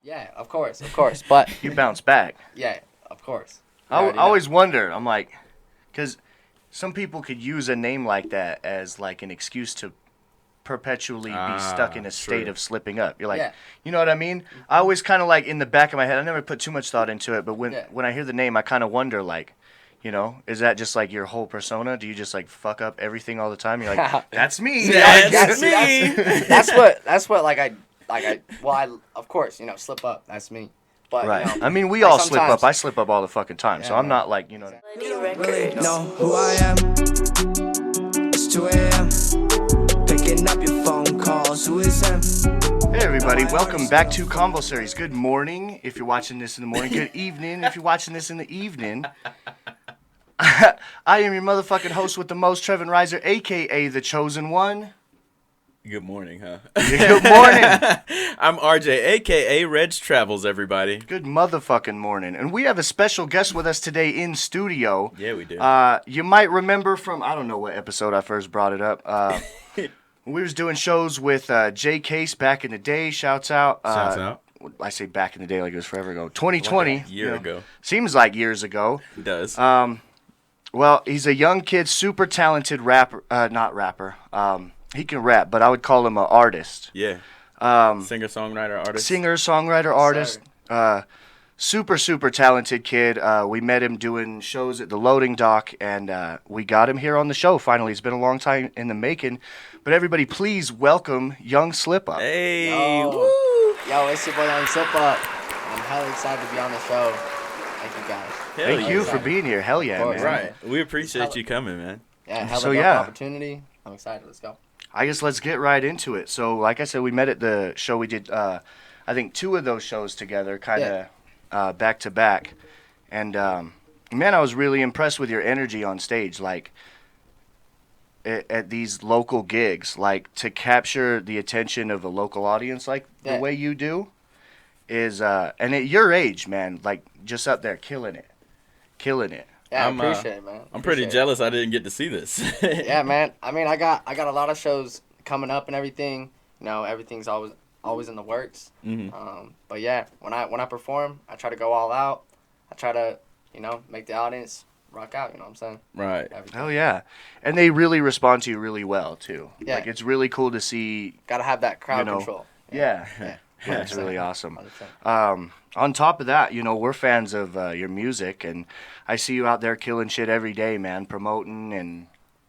Yeah, of course. But You bounce back. yeah, of course. I always wonder. I'm like, because some people could use a name like that as like an excuse to perpetually be stuck in a state of slipping up. You're like, you know what I mean? I always kind of like in the back of my head, I never put too much thought into it, but when I hear the name, I kind of wonder like, you know, is that just like your whole persona? Do you just like fuck up everything all the time? You're like, that's me. That's me. That's what I of course, slip up. That's me. But, right. I mean, we all slip up. I slip up all the fucking time. So I'm not like, you know. Really know who I am. It's 2 a.m. Picking up your phone calls. Who is him? Hey everybody, welcome back to Convo Series. Good morning if you're watching this in the morning. Good evening if you're watching this in the evening. I am your motherfucking host with the most, Trevin Reiser, a.k.a. The Chosen One. Good morning, huh? Good morning. I'm RJ, a.k.a. Reg Travels, everybody. Good motherfucking morning. And we have a special guest with us today in studio. Yeah, we do. You might remember from, I don't know what episode I first brought it up. We was doing shows with Jay Case back in the day. Shouts out. Shouts out. I say back in the day like it was forever ago. 2020. Like a year ago. Seems like years ago. It does. Well, he's a young kid, super talented rapper. Not rapper. He can rap, but I would call him an artist. Yeah. Singer-songwriter artist. Singer-songwriter artist. Super talented kid. We met him doing shows at the Loading Dock, and we got him here on the show finally. It's been a long time in the making. But everybody, please welcome Yung Slipup. Hey. Yo, it's your boy Yung Slipup. I'm hella excited to be on the show. Thank you guys. Thank you for being here. Hell yeah, man. Right. We appreciate you coming, man. Yeah, hella dope opportunity. I'm excited. Let's go. I guess let's get right into it. So, like I said, we met at the show. We did, I think, 2 of those shows together, kind of back to back. And, man, I was really impressed with your energy on stage, like, at these local gigs. Like, to capture the attention of a local audience, like, the way you do, is, and at your age, man, like, just up there killing it. Yeah, I appreciate it, man. I'm pretty jealous I didn't get to see this. Yeah, man. I mean, I got a lot of shows coming up and everything. You know, everything's always in the works. Mm-hmm. But yeah, when I perform, I try to go all out. I try to, make the audience rock out. You know what I'm saying? Right. Everything. Hell yeah. And they really respond to you really well too. Yeah. Like it's really cool to see. Gotta have that crowd control. Yeah. That's really awesome. On top of that, we're fans of your music, and I see you out there killing shit every day, man, promoting and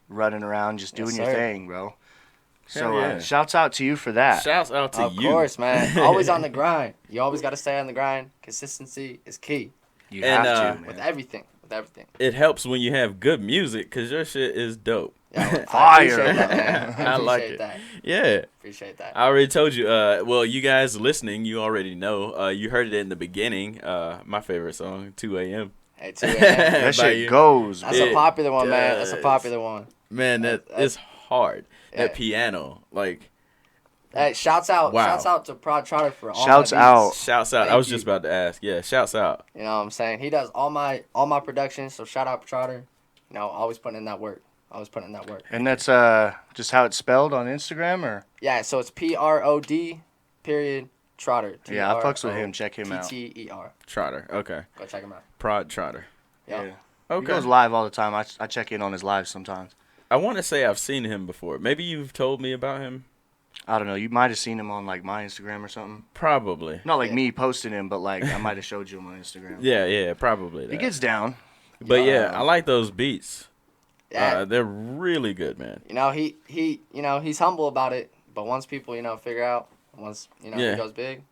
running around, just doing your thing, bro. So shouts out to you for that. Shouts out to you. Of course, man. Always on the grind. You always got to stay on the grind. Consistency is key. You have to, man. With everything. It helps when you have good music, because your shit is dope. Yeah, fire. I appreciate that, man. I like it. That. Yeah. Appreciate that. I already told you. Well, you guys listening, you already know. You heard it in the beginning. My favorite song, 2 a.m. Hey, 2 a.m. That shit goes. That's a popular one, man. That's a popular one. Man, it's hard. Yeah. That piano, like. Hey, shouts out. Wow. Shouts out to Prod Trotter for all Shouts my out. beats. Shouts out. I was just about to ask. Yeah, shouts out. You know what I'm saying? He does all my production, so shout out Trotter. Always putting in that work. And that's just how it's spelled on Instagram, or? Yeah, so it's PROD Trotter. Yeah, I fucks with him. Check him out. TTER. Trotter. Okay. Go check him out. Prod Trotter. Yeah. Okay. He goes live all the time. I check in on his lives sometimes. I want to say I've seen him before. Maybe you've told me about him. I don't know. You might have seen him on like my Instagram or something. Probably. Not like me posting him, but like I might have showed you him on Instagram. Yeah, probably. He gets down. But yeah, I like those beats. Yeah. They're really good, man. He's humble about it, but once people, figure out, he goes big,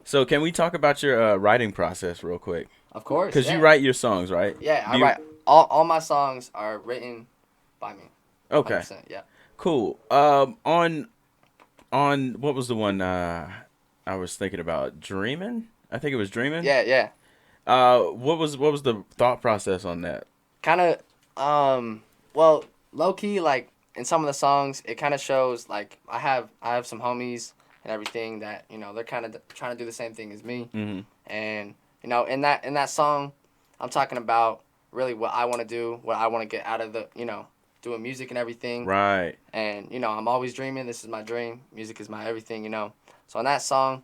So can we talk about your writing process real quick? Of course. Because you write your songs, right? Yeah, I write. All my songs are written by me. Okay. 100%, yeah. Cool. On what was the one I was thinking about? Dreaming? I think it was Dreaming. Yeah. What was the thought process on that? Kind of, well, low key, like in some of the songs, it kind of shows like I have some homies and everything that they're kind of trying to do the same thing as me. Mm-hmm. And in that song, I'm talking about really what I want to do, what I want to get out of the doing music and everything. Right. And I'm always dreaming. This is my dream. Music is my everything. So in that song,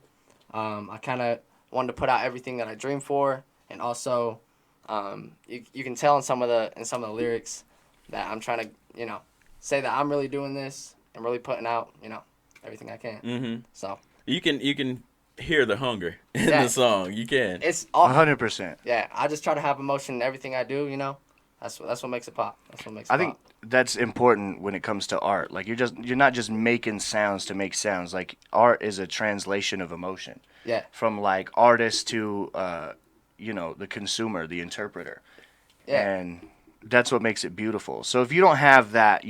I kind of wanted to put out everything that I dreamed for, and also, you can tell in some of the lyrics that I'm trying to, say that I'm really doing this and really putting out, everything I can. Mm-hmm. So you can hear the hunger in Yeah. the song. You can. it's all 100%. Yeah, I just try to have emotion in everything I do. That's what makes it pop. That's what makes it I think pop. that's important when it comes to art. Like you're not just making sounds to make sounds. Like art is a translation of emotion. Yeah. From like artist to the consumer, the interpreter. Yeah. And that's what makes it beautiful. So if you don't have that,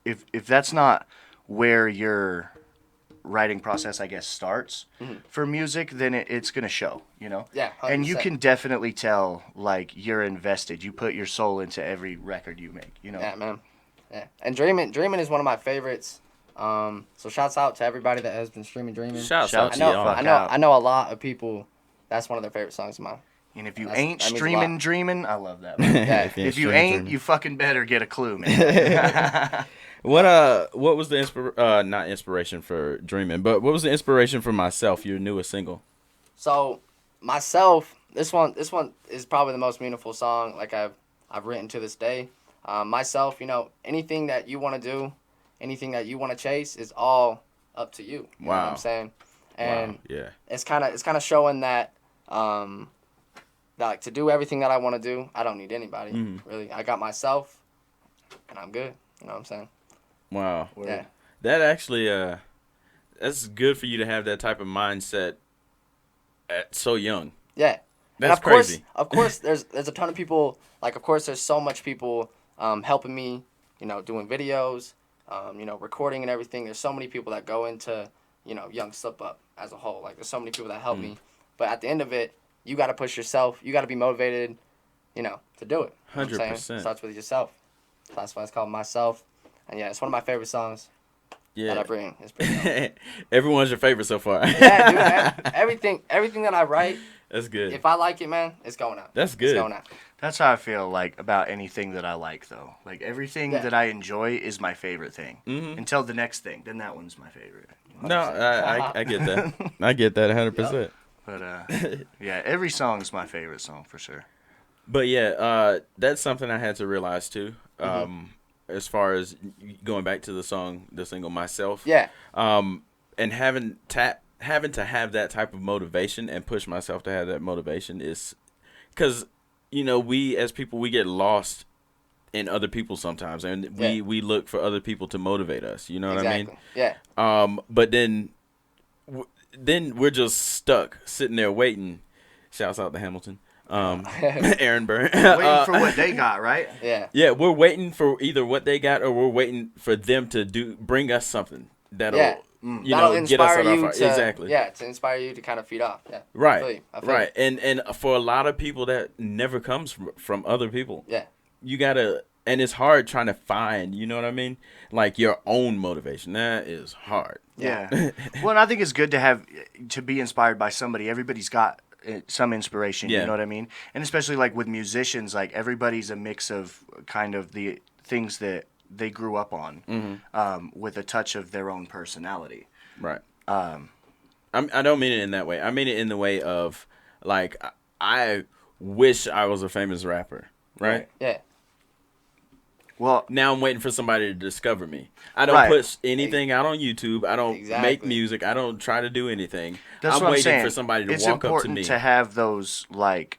if that's not where your writing process, I guess, starts for music, then it's going to show, Yeah, And you 100%. can definitely tell, like, you're invested. You put your soul into every record you make, Yeah, man. Yeah, and Dreaming is one of my favorites. So shouts out to everybody that has been streaming Dreaming. Shouts Shout out to to y'all. fuck I know. out. I know a lot of people. That's one of their favorite songs of mine. And if you That ain't means a streaming lot. dreaming, I love that. Yeah. If you streaming ain't, dreaming. you fucking better get a clue, man. What was the not inspiration for Dreaming, but what was the inspiration for Myself, your newest single? So myself, this one is probably the most meaningful song like I've written to this day. Myself, anything that you want to do, anything that you want to chase is all up to you. You know what Wow. I'm saying? And Wow. Yeah. it's kind of showing that like to do everything that I want to do, I don't need anybody. Really, I got myself, and I'm good. You know what I'm saying? Wow. Yeah. That actually that's good for you to have that type of mindset at so young. Yeah. That's and of course, crazy. Of course, there's a ton of people. Like, of course, there's so much people helping me. Doing videos, recording and everything. There's so many people that go into, Young Slipup as a whole. Like, there's so many people that help me. But at the end of it, you got to push yourself. You got to be motivated, to do it. You know what I'm saying? 100%. Starts with yourself. So that's why it's called Myself. And yeah, it's one of my favorite songs that I bring. It's pretty dope. Everyone's your favorite so far. Yeah, dude. Everything that I write, That's good. if I like it, man, it's going out. That's good. It's going out. That's how I feel like about anything that I like, though. Like everything Yeah. that I enjoy is my favorite thing. Mhm. Until the next thing, then that one's my favorite. No, I get that. I get that 100%. But yeah, every song's my favorite song for sure. But yeah, that's something I had to realize too. As far as going back to the single Myself. Yeah. And having to have that type of motivation and push myself to have that motivation is because we as people, we get lost in other people sometimes, and we look for other people to motivate us. You know what I mean? Yeah. But then we're just stuck sitting there waiting. Shouts out to Hamilton. Aaron Burr. Waiting for what they got, right? Yeah. Yeah, we're waiting for either what they got or we're waiting for them to bring us something that'll Yeah. That'll get us inspire out of you our to exactly. Yeah, to inspire you to kind of feed off. Yeah. Right. I feel Right. you. And for a lot of people that never comes from other people. Yeah. You gotta, and it's hard trying to find, you know what I mean? Like your own motivation. That is hard. Yeah. Well, and I think it's good to be inspired by somebody. Everybody's got some inspiration, Yeah. you know what I mean? And especially like with musicians, like everybody's a mix of kind of the things that they grew up on with a touch of their own personality. Right. I don't mean it in that way. I mean it in the way of like I wish I was a famous rapper, right? Yeah. Well, Now I'm waiting for somebody to discover me. I don't Right. put anything out on YouTube. I don't make Exactly. music. I don't try to do anything. that's I'm what I'm waiting saying. for somebody to it's walk up to important me. to have those like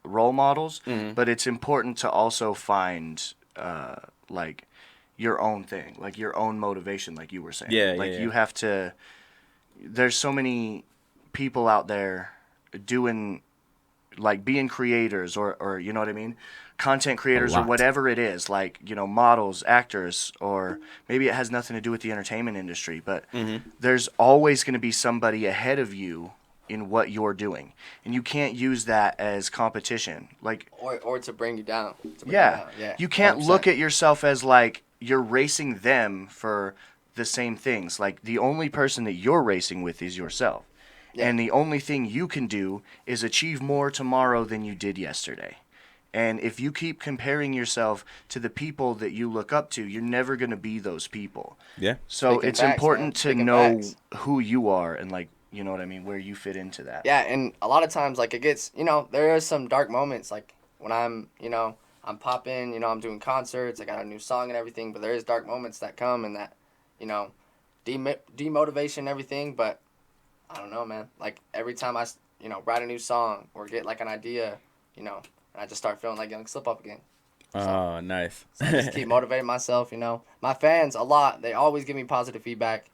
role models, Mm-hmm. but it's important to also find like your own thing, like your own motivation, like you were saying. Yeah, like yeah, you yeah. have to. There's so many people out there doing, like being creators or you know what I mean, content creators or lot. whatever it is, like models, actors, or maybe it has nothing to do with the entertainment industry, but there's always going to be somebody ahead of you in what you're doing, and you can't use that as competition. Like, Or to bring you down. yeah, Yeah. you can't 100%. look at yourself as like you're racing them for the same things. Like the only person that you're racing with is yourself. Yeah. And the only thing you can do is achieve more tomorrow than you did yesterday. And if you keep comparing yourself to the people that you look up to, you're never going to be those people. Yeah. So Speaking it's facts, important man. to Speaking know facts. who you are and like you know what I mean, where you fit into that. Yeah, and a lot of times, like, it gets, there are some dark moments, like, when I'm popping, I'm doing concerts, I got a new song and everything, but there is dark moments that come and that, demotivation and everything, but I don't know, man. Like, every time I, write a new song or get, like, an idea, and I just start feeling like Young Slipup again. Oh, nice. So I just keep motivating myself, My fans, a lot, they always give me positive feedback.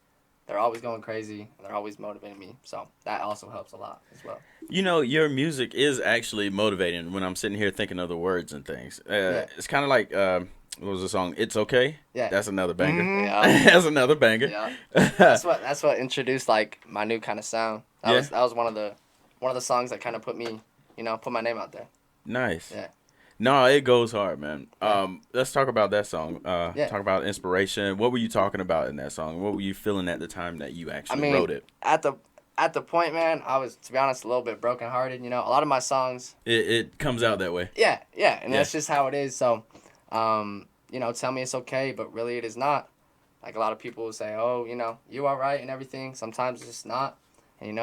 They're always going crazy. They're always motivating me. So that also helps a lot as well. Your music is actually motivating when I'm sitting here thinking of the words and things. It's kind of like, what was the song? It's Okay? Yeah. That's another banger. Mm-hmm. Yeah. That's another banger. Yeah. That's what introduced, like, my new kind of sound. That was one of the songs that kind of put me, put my name out there. Nice. Yeah. No, it goes hard, man. Let's talk about that song. Yeah. Talk about inspiration. What were you talking about in that song? What were you feeling at the time that you actually wrote it? At the point, man, I was, to be honest, a little bit brokenhearted. A lot of my songs. It comes out that way. Yeah, and that's just how it is. So, tell me it's okay, but really it is not. Like, a lot of people will say, oh, you all right and everything. Sometimes it's just not. And,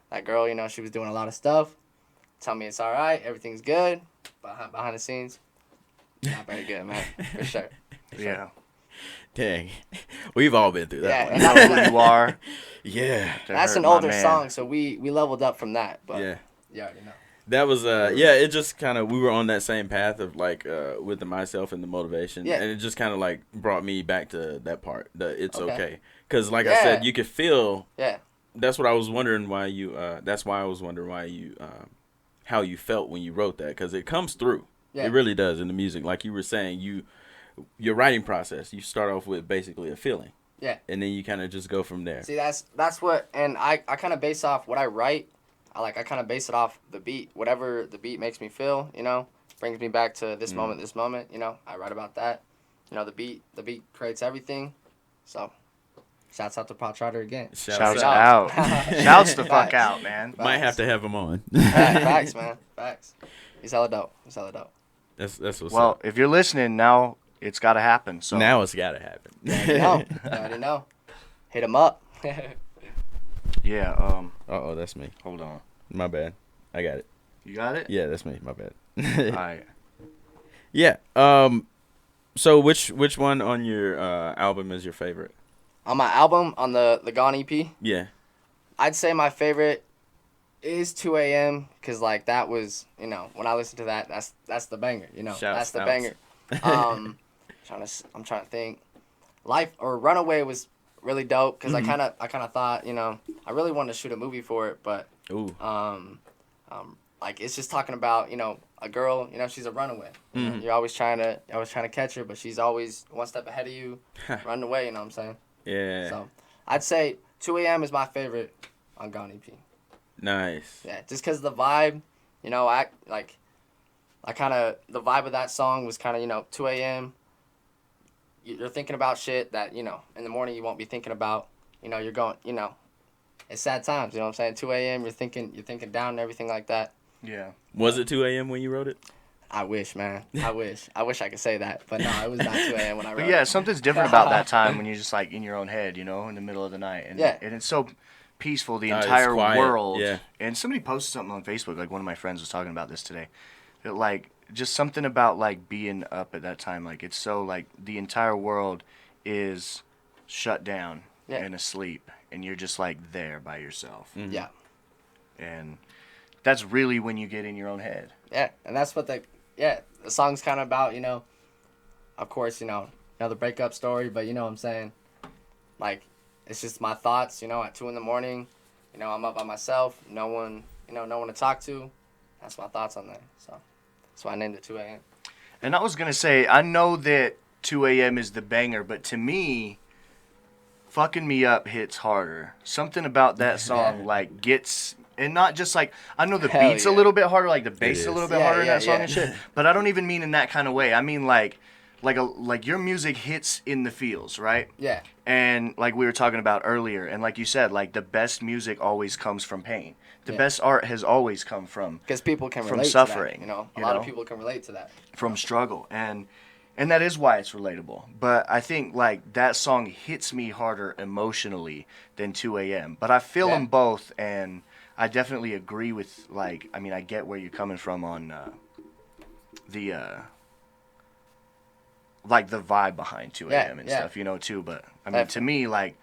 that girl, she was doing a lot of stuff. Tell me it's all right, everything's good. Behind the scenes, not very good, man, for sure. Yeah. Dang. We've all been through that one. I know who you are. Yeah. That's an older song, so we leveled up from that. But yeah. You already know. That was it just kind of, we were on that same path of, like, with the myself and the motivation, and it just kind of, like, brought me back to that part, the it's okay, because like I said, you could feel. That's what I was wondering why you. That's why I was wondering why you. How you felt when you wrote that, because it comes through. It really does in the music. Like you were saying, your writing process, you start off with basically a feeling. Yeah. And then you kind of just go from there. See, that's what, and I kind of base off what I write. I kind of base it off the beat. Whatever the beat makes me feel, brings me back to this moment, I write about that. The beat creates everything. So, shouts out to Paul Trotter again. Shouts out. Shouts the fuck out, man. Might have to have him on. Facts, man. Facts. He's hella dope. That's what's up. Well, if you're listening now, it's got to happen. So now it's got to happen. You already know. Hit him up. Yeah. Uh-oh, that's me. Hold on. My bad. I got it. You got it? Yeah, that's me. My bad. All right. Yeah. So which one on your album is your favorite? On my album, on the Gone EP? Yeah. I'd say my favorite is 2 a.m. because, like, that was, when I listen to that, that's the banger, that's the banger. I'm trying to think. Life or Runaway was really dope because I kind of thought, I really wanted to shoot a movie for it, but like, it's just talking about, a girl, she's a runaway. You're always trying to catch her, but she's always one step ahead of you, running away, you know what I'm saying? Yeah. So, I'd say 2 a.m. is my favorite on Gone EP. Nice. Yeah, just because the vibe, the vibe of that song was kind of, 2 a.m. You're thinking about shit that, in the morning you won't be thinking about. You're going, it's sad times, you know what I'm saying? 2 a.m. you're thinking down and everything like that. Yeah. Was it 2 a.m. when you wrote it? I wish, man. I wish I could say that. But no, it was not 2 a.m. when I wrote it. But yeah, something's different about that time when you're just, like, in your own head, in the middle of the night. And, and it's so peaceful, the entire world. Yeah. And somebody posted something on Facebook, like one of my friends was talking about this today. That, like, just something about, like, being up at that time. Like, it's so, like, the entire world is shut down and asleep. And you're just, like, there by yourself. Mm-hmm. Yeah. And that's really when you get in your own head. Yeah, and that's what the song's kind of about, of course, the breakup story, but you know what I'm saying? Like, it's just my thoughts, at 2 a.m, I'm up by myself, no one to talk to. That's my thoughts on there. So that's why I named it 2 a.m. And I was going to say, I know that 2 a.m. is the banger, but to me, Fucking Me Up hits harder. Something about that song, like, gets... And not just, like, I know the beat's a little bit harder, like, the bass is a little bit harder in that song and shit. But I don't even mean in that kind of way. I mean, like your music hits in the feels, right? Yeah. And like we were talking about earlier, and like you said, like, the best music always comes from pain. The best art has always come from... Because people can relate suffering, to that, a lot of people can relate to that. From struggle. And And that is why it's relatable. But I think like that song hits me harder emotionally than 2 a.m. But I feel them both, and I definitely agree with like. I mean, I get where you're coming from on the like the vibe behind 2 a.m. and stuff, you know, too. But I mean, to me, like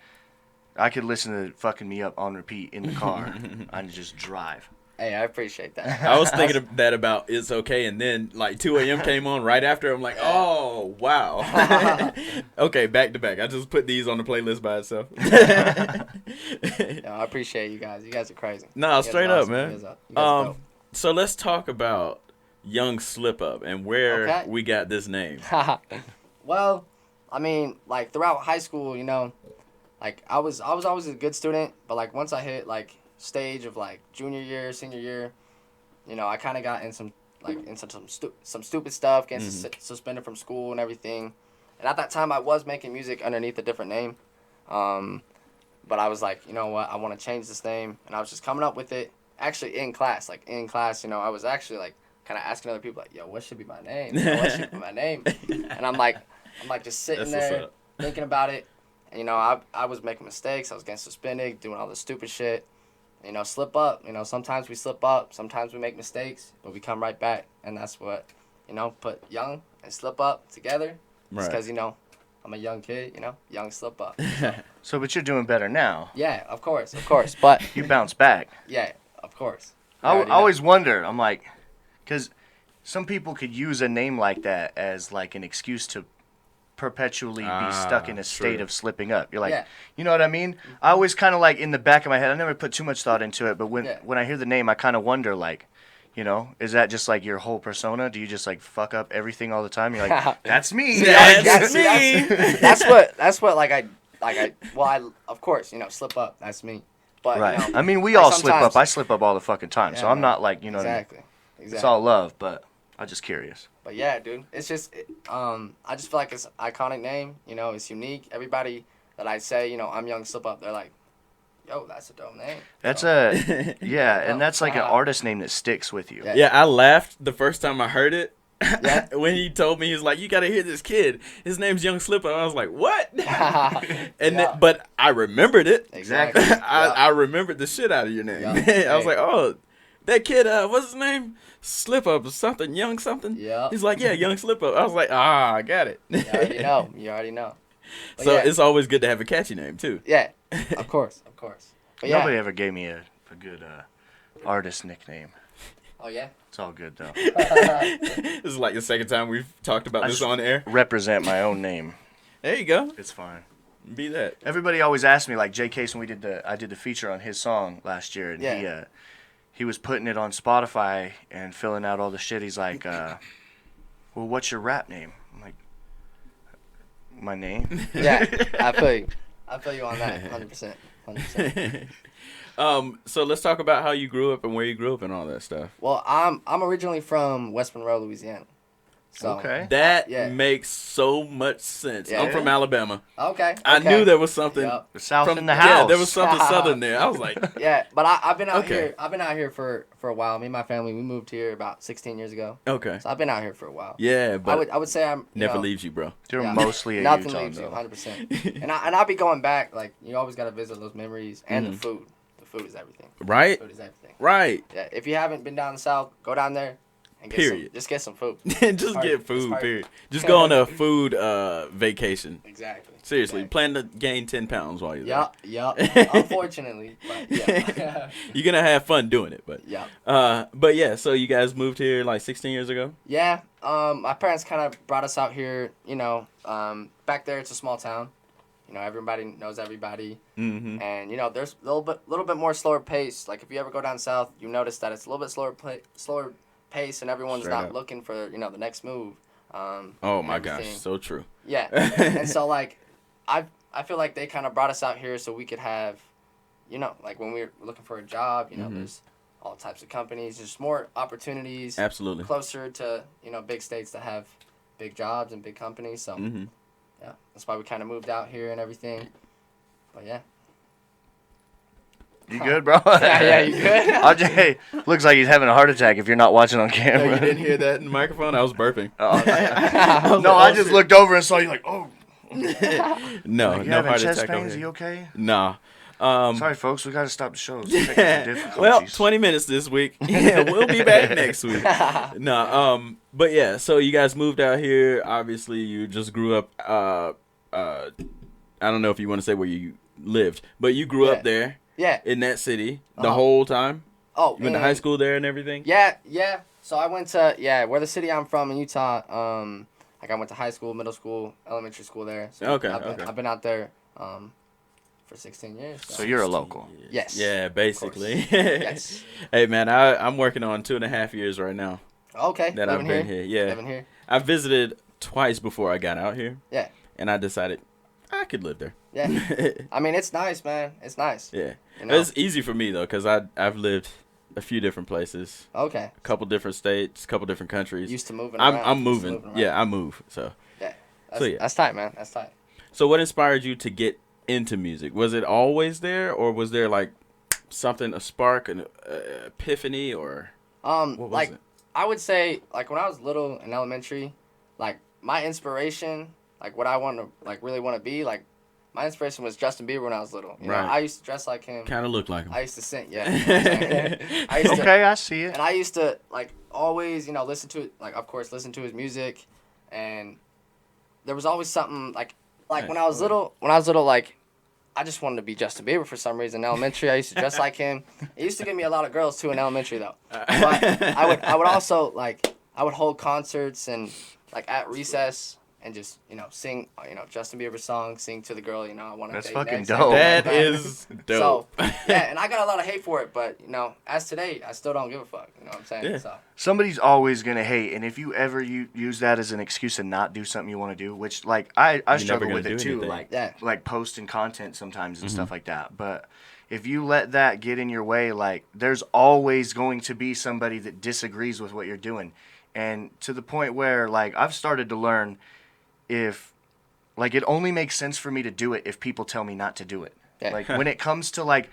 I could listen to "Fucking Me Up" on repeat in the car and just drive. Hey, I appreciate that. I was thinking of that about It's Okay, and then like 2 a.m. came on right after. I'm like, oh, wow. Okay, back to back. I just put these on the playlist by itself. No, I appreciate you guys. You guys are crazy. No, straight up, man. You guys are dope. So let's talk about Young Slipup and where we got this name. Well, I mean, like throughout high school, you know, like I was always a good student, but like once I hit like stage of like junior year, senior year, you know, I kind of got in some stupid stuff, getting suspended from school and everything. And at that time, I was making music underneath a different name, but I was like, you know what, I want to change this name, and I was just coming up with it. Actually, in class, you know, I was actually like kind of asking other people, like, yo, what should be my name? You know, what should be my name? And I'm like just sitting there thinking about it. And, you know, I was making mistakes. I was getting suspended, doing all this stupid shit. You know, slip up. You know, sometimes we slip up. Sometimes we make mistakes, but we come right back. And that's what, you know, put Young and Slip Up together. Right. Because, you know, I'm a young kid, you know, Young Slip Up. So, but you're doing better now. Yeah, of course. But you bounce back. Yeah, of course. I always wonder. I'm like, because some people could use a name like that as like an excuse to perpetually be stuck in a state of slipping up. You're like, you know what I mean? I always kind of like in the back of my head, I never put too much thought into it, but when I hear the name, I kind of wonder like, you know, is that just like your whole persona? Do you just like fuck up everything all the time? You're like, that's me. That's me. That's what of course, you know, slip up. That's me. But right. You know, I mean, we all slip up. I slip up all the fucking time. So I'm not like, you know, exactly. It's all love, but I'm just curious. But yeah, dude, it's just, I just feel like it's an iconic name. You know, it's unique. Everybody that I say, you know, I'm Young Slip Up, they're like, yo, that's a dope name. That's and that's like an artist name that sticks with you. Yeah, I laughed the first time I heard it. Yeah. When he told me, he's like, you got to hear this kid. His name's Young Slipup. I was like, what? But I remembered it. Exactly. I remembered the shit out of your name. I was like, oh, that kid, what's his name? Slip Up or something, Young something. Yeah. He's like, yeah, Young Slip Up. I was like, I got it. You already know. But so it's always good to have a catchy name too. Yeah, of course. But nobody ever gave me a good artist nickname. Oh yeah. It's all good though. This is like the second time we've talked about this on air. Represent my own name. There you go. It's fine. Be that. Everybody always asks me, like Jay Case, when I did the feature on his song last year, and he was putting it on Spotify and filling out all the shit. He's like, well, what's your rap name? I'm like, my name? Yeah, I feel you on that, 100%. 100%. So let's talk about how you grew up and where you grew up and all that stuff. Well, I'm originally from West Monroe, Louisiana. So, That makes so much sense. Yeah. I'm from Alabama. Okay. I knew there was something the South from in the house. Yeah, there was something Southern there. I was like, yeah, but I've been out here. I've been out here for a while. Me and my family, we moved here about 16 years ago. Okay. So I've been out here for a while. Yeah, but I would say I'm never leaves you, bro. You're mostly a nothing Utah, leaves you, though. 100%. And I'll be going back. Like, you always gotta visit those memories and the food. The food is everything. Right. Food is everything. Right. Yeah. If you haven't been down the South, go down there. And just get some food. Just get food, period. Just go on a food vacation. Exactly. Seriously, plan to gain 10 pounds while you're there. Yup. Unfortunately, but yeah. You're going to have fun doing it, but. Yeah. But yeah, so you guys moved here like 16 years ago? Yeah. My parents kind of brought us out here, you know, back there it's a small town. You know, everybody knows everybody. Mm-hmm. And, you know, there's a little bit more slower pace. Like, if you ever go down south, you notice that it's a little bit slower pace, and everyone's not looking for, you know, the next move. Oh my gosh, so true. Yeah. And so, like, I feel like they kind of brought us out here so we could have, you know, like when we were looking for a job, you know, there's all types of companies, there's more opportunities. Absolutely. Closer to, you know, big states that have big jobs and big companies. So, yeah, that's why we kind of moved out here and everything. But yeah. You good, bro? Yeah, you good? RJ looks like he's having a heart attack if you're not watching on Oh, camera. you didn't hear that in the microphone? I was burping. No, I just looked over and saw you like, oh. No, Like, you no having heart chest attack over pains? here. You okay? Nah. Sorry, folks. We got to stop the show. It's technical difficulties. Well, 20 minutes this week. Yeah, we'll be back next week. But yeah, so you guys moved out here. Obviously, you just grew up. I don't know if you want to say where you lived, but you grew up there. Yeah. In that city the whole time. Oh, you went to high school there and everything. Yeah. So I went to where the city I'm from in Utah. Like I went to high school, middle school, elementary school there. So I've been out there for 16 years. So you're a local. Yes. Yeah, basically. Yes. Hey man, I'm working on 2.5 years right now. Okay. That I've been here. Yeah. Living here. I visited twice before I got out here. Yeah. And I decided I could live there. Yeah. I mean, it's nice, man. It's nice. Yeah. You know? It's easy for me though, cause I've lived a few different places. Okay. A couple different states, a couple different countries. Used to moving around. I'm moving. Yeah, I move. So. Yeah. That's tight, man. That's tight. So what inspired you to get into music? Was it always there, or was there like something, a spark, an epiphany, or what was like it? I would say, like when I was little in elementary, like my inspiration, like what I want to, like really want to be, like my inspiration was Justin Bieber when I was little. You know, I used to dress like him. Kind of look like him. I used to sing, yeah. You know what I'm saying? I see it. And I used to like always, you know, listen to his music, and there was always something like when I was little, like I just wanted to be Justin Bieber for some reason. In elementary, I used to dress like him. It used to give me a lot of girls too in elementary though. But I would also like I would hold concerts and like at recess and just, you know, sing, you know, Justin Bieber songs, sing to the girl, you know, I want to. That's fucking next. dope. That is dope. So yeah, and I got a lot of hate for it, but you know, as today, I still don't give a fuck. You know what I'm saying? Yeah. So. Somebody's always gonna hate, and if you ever use that as an excuse to not do something you want to do, which like I struggle with it too, anything. like posting content sometimes and stuff like that. But if you let that get in your way, like there's always going to be somebody that disagrees with what you're doing, and to the point where like I've started to learn if like it only makes sense for me to do it if people tell me not to do it. Yeah. Like when it comes to like,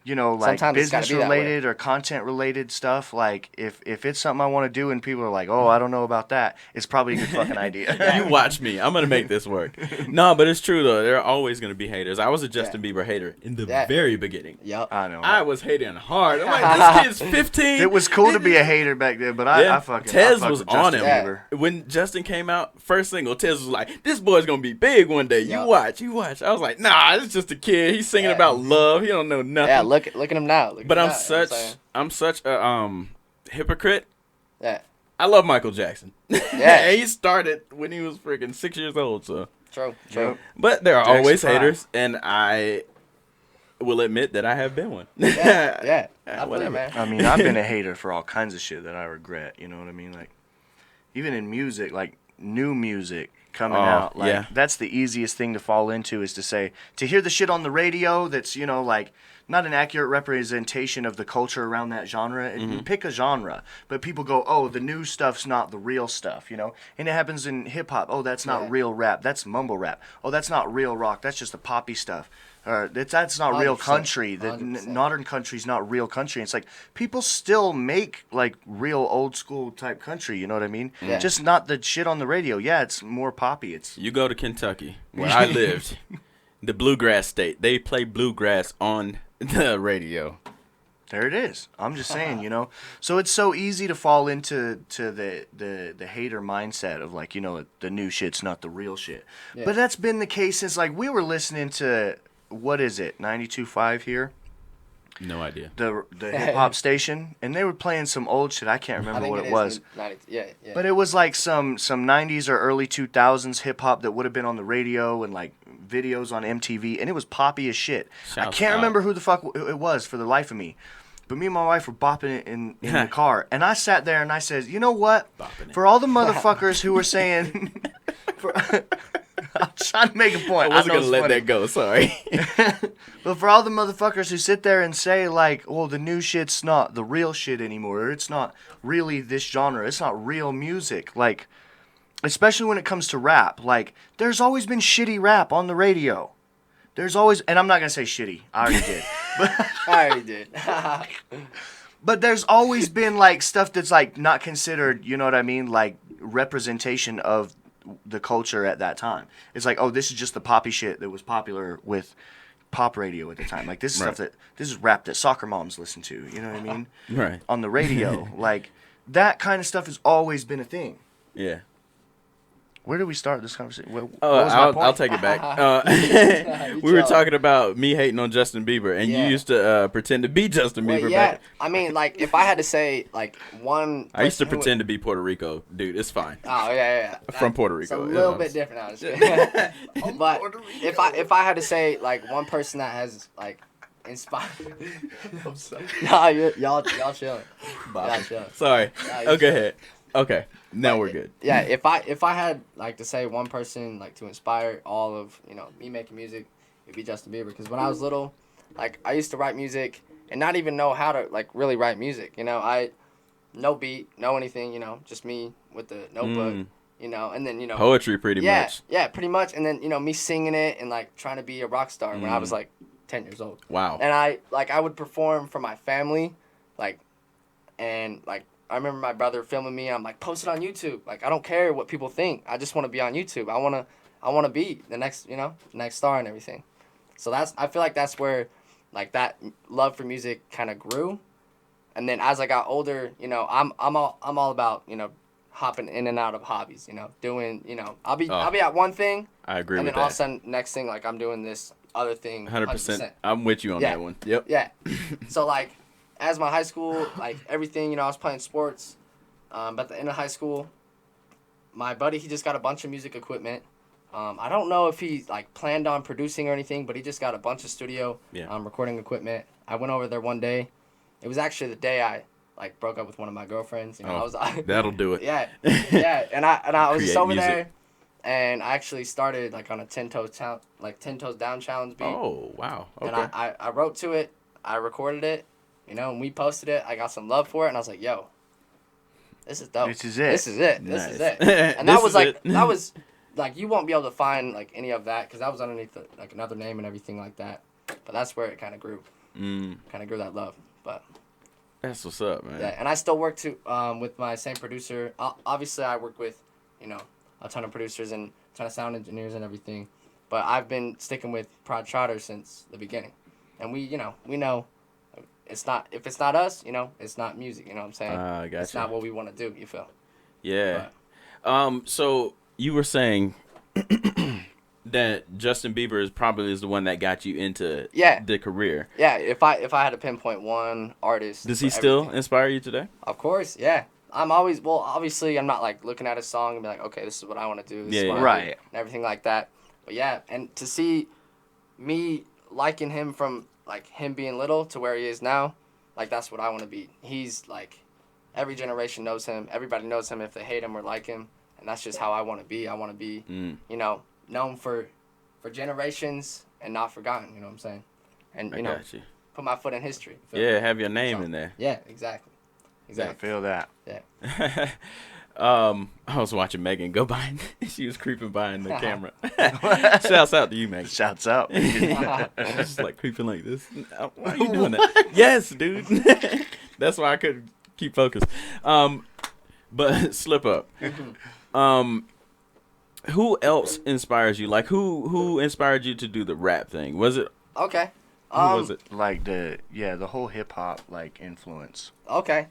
you know, like Sometimes it's gotta business be that way. related or content related stuff, like if it's something I want to do and people are like, oh, I don't know about that, it's probably a good fucking idea. You watch me. I'm going to make this work. No, but it's true, though. There are always going to be haters. I was a Justin Bieber hater in the very beginning. Yep. I know. I was hating hard. I'm like, this kid's 15. It was cool to be a hater back then, but I fucking Tez I fucked was with on Justin him. Bieber. When Justin came out, first single, Tez was like, this boy's going to be big one day. You watch. I was like, nah, it's just a kid. He's singing about love. He don't know nothing. Yeah, look at him now. But I'm such a hypocrite. Yeah. I love Michael Jackson. Yeah. He started when he was freaking 6 years old, so. True. But there are Jackson always 5. haters, and I will admit that I have been one. Yeah. I feel Whatever. it, man. I mean, I've been a hater for all kinds of shit that I regret. You know what I mean? Like, even in music, like new music coming out, like that's the easiest thing to fall into is to hear the shit on the radio that's, you know, like not an accurate representation of the culture around that genre. And pick a genre, but people go, oh, the new stuff's not the real stuff, you know? And it happens in hip hop. Oh, that's not real rap. That's mumble rap. Oh, that's not real rock. That's just the poppy stuff. That's not real 100%, country. That 100%. modern country's not real country. It's like people still make like real old school type country. You know what I mean? Yeah. Just not the shit on the radio. Yeah, it's more poppy. It's You go to Kentucky, where I lived, the bluegrass state. They play bluegrass on the radio. there. It is. I'm just saying, you know. So it's so easy to fall into the hater mindset of like, you know, the new shit's not the real shit. Yeah. But that's been the case since like we were listening to what is it 92.5 here. No idea. The hip hop station, and they were playing some old shit. I can't I remember think what it was. Yeah. But it was like some 90s or early 2000s hip hop that would have been on the radio and like videos on MTV, and it was poppy as shit. I Shouts can't out. remember who the fuck it was for the life of me. But me and my wife were bopping it in the car, and I sat there and I said, you know what? Bopping it. For all the motherfuckers who were saying, I'm trying to make a point. I wasn't know going to it's let funny. that go. Sorry. But for all the motherfuckers who sit there and say, like, well, the new shit's not the real shit anymore, or it's not really this genre, it's not real music, like, especially when it comes to rap, like, there's always been shitty rap on the radio. There's always, and I'm not going to say shitty, I already did. I already did. But there's always been like stuff that's like not considered, you know what I mean, like representation of the culture at that time. It's like, oh, this is just the poppy shit that was popular with pop radio at the time. Like this is stuff this is rap that soccer moms listen to, you know what I mean? Right. On the radio. Like that kind of stuff has always been a thing. Yeah. Where did we start this conversation? What Oh, was my point? I'll take it back. We were talking about me hating on Justin Bieber, and you used to pretend to be Justin Bieber. Yeah, back. I mean, like, if I had to say, like, one... I used to person who pretend to be Puerto Rico. Dude, it's fine. Oh, yeah. From Puerto It's a Rico. little bit different now. Just kidding. But if I had to say, like, one person that has, like, inspired... I'm sorry. Nah, y'all chilling. Y'all chilling. Sorry. Nah, you Okay, chilling. ahead. Okay, now we're good. Yeah, if I had, like, to say one person, like, to inspire all of, you know, me making music, it'd be Justin Bieber. Because when I was little, like, I used to write music and not even know how to, like, really write music, you know? No beat, no anything, you know, just me with the notebook, you know, and then, you know. Poetry, pretty much. Yeah, pretty much. And then, you know, me singing it and, like, trying to be a rock star when I was, like, 10 years old. Wow. And I would perform for my family, like, and, like, I remember my brother filming me. I'm like, post it on YouTube. Like, I don't care what people think. I just want to be on YouTube. I want to be the next, you know, next star and everything. So I feel like that's where, like, that love for music kind of grew. And then as I got older, you know, I'm all about, you know, hopping in and out of hobbies. You know, doing, you know, I'll be at one thing. I agree and with then all of a that. sudden, next thing, like, I'm doing this other thing. 100%. I'm with you on that one. Yep. Yeah. So, like, as my high school, like, everything, you know, I was playing sports. But at the end of high school, my buddy, he just got a bunch of music equipment. I don't know if he, like, planned on producing or anything, but he just got a bunch of studio recording equipment. I went over there one day. It was actually the day I, like, broke up with one of my girlfriends. You know, I was that'll do it. Yeah. And I was just Create over music. there, and I actually started, like, on a 10 toes down challenge beat. Oh, wow. Okay. And I wrote to it. I recorded it. You know, and we posted it. I got some love for it, and I was like, yo, this is dope. This is it. This is it. Nice. This is it. And that This was is like, it. that was, like, you won't be able to find, like, any of that, because that was underneath, like, another name and everything like that. But that's where it kind of grew. Kind of grew that love. But That's what's up, man. yeah, and I still work with my same producer. Obviously, I work with, you know, a ton of producers and a ton of sound engineers and everything. But I've been sticking with Prod Trotter since the beginning. And we know it's not, if it's not us, you know, it's not music, you know what I'm saying? Gotcha. It's not what we want to do, you feel? Yeah. So you were saying that Justin Bieber is probably the one that got you into the career. Yeah, if I had to pinpoint one artist. Does he for still everything. inspire you today? Of course, yeah. I'm always, well, obviously, I'm not, like, looking at a song and be like, okay, this is what I want to do. This is what I right. do, and everything like that. But, yeah, and to see me liking him from, like, him being little to where he is now, like, that's what I want to be. He's, like, every generation knows him. Everybody knows him if they hate him or like him. And that's just how I want to be. I want to be, you know, known for generations and not forgotten, you know what I'm saying? And, you know, put my foot in history. Yeah, have your name in there. Yeah, exactly. I feel that. Yeah. I was watching Megan go behind. She was creeping behind the camera. Shouts out to you, Megan. Shouts out. Just like creeping like this. Why are you doing that? Yes, dude. That's why I couldn't keep focused. But Slip Up. Who else inspires you? Like who inspired you to do the rap thing? Was it? Okay. Who was it? Like the whole hip hop like influence. Okay.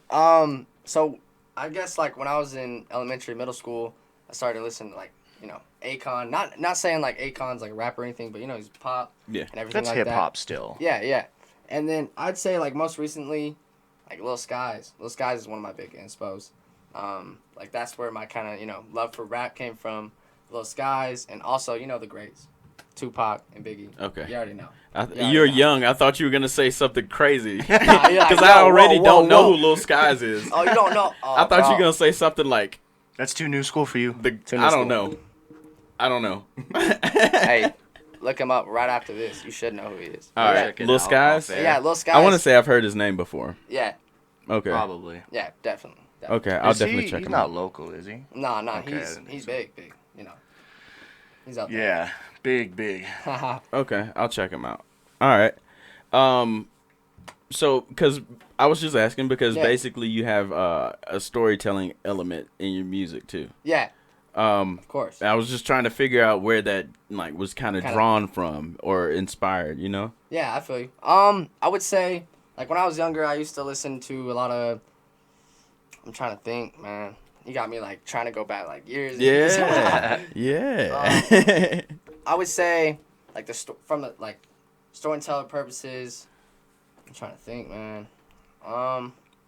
So I guess like when I was in elementary, middle school, I started listening to like, you know, Akon. Not saying like Akon's like a rapper or anything, but you know, he's pop and everything That's like hip that. hop still. Yeah. And then I'd say like most recently, like Lil Skies. Lil Skies is one of my big inspos. Like that's where my kind of, you know, love for rap came from. Lil Skies, and also, you know, the greats. Tupac and Biggie. Okay. You already know. You're young. I thought you were going to say something crazy. Nah, you're like, Because I already whoa, don't know whoa. who Lil Skies is. Oh, you don't know? Oh, I thought you were bro. going to say something like, That's too new school for you. I don't know. Hey, look him up right after this. You should know who he is. All right. Check it Lil out. Skies? Fair. Yeah, Lil Skies. I want to say I've heard his name before. Yeah, Okay. Probably. yeah, definitely. Okay, I'll Is definitely he- check he's him not out. local, is he? No, Okay, he's big, you know. He's out there. Yeah, big. Okay, I'll check him out. All right. So, because I was just asking because Yeah. basically you have a storytelling element in your music too. Yeah, of course. I was just trying to figure out where that like was kind of Kinda- drawn from or inspired, you know? Yeah, I feel you. I would say, like, when I was younger, I used to listen to a lot of. I'm trying to think, man. You got me like trying to go back like years. And years. Yeah, yeah. I would say, like from the like storytelling purposes. I'm trying to think, man.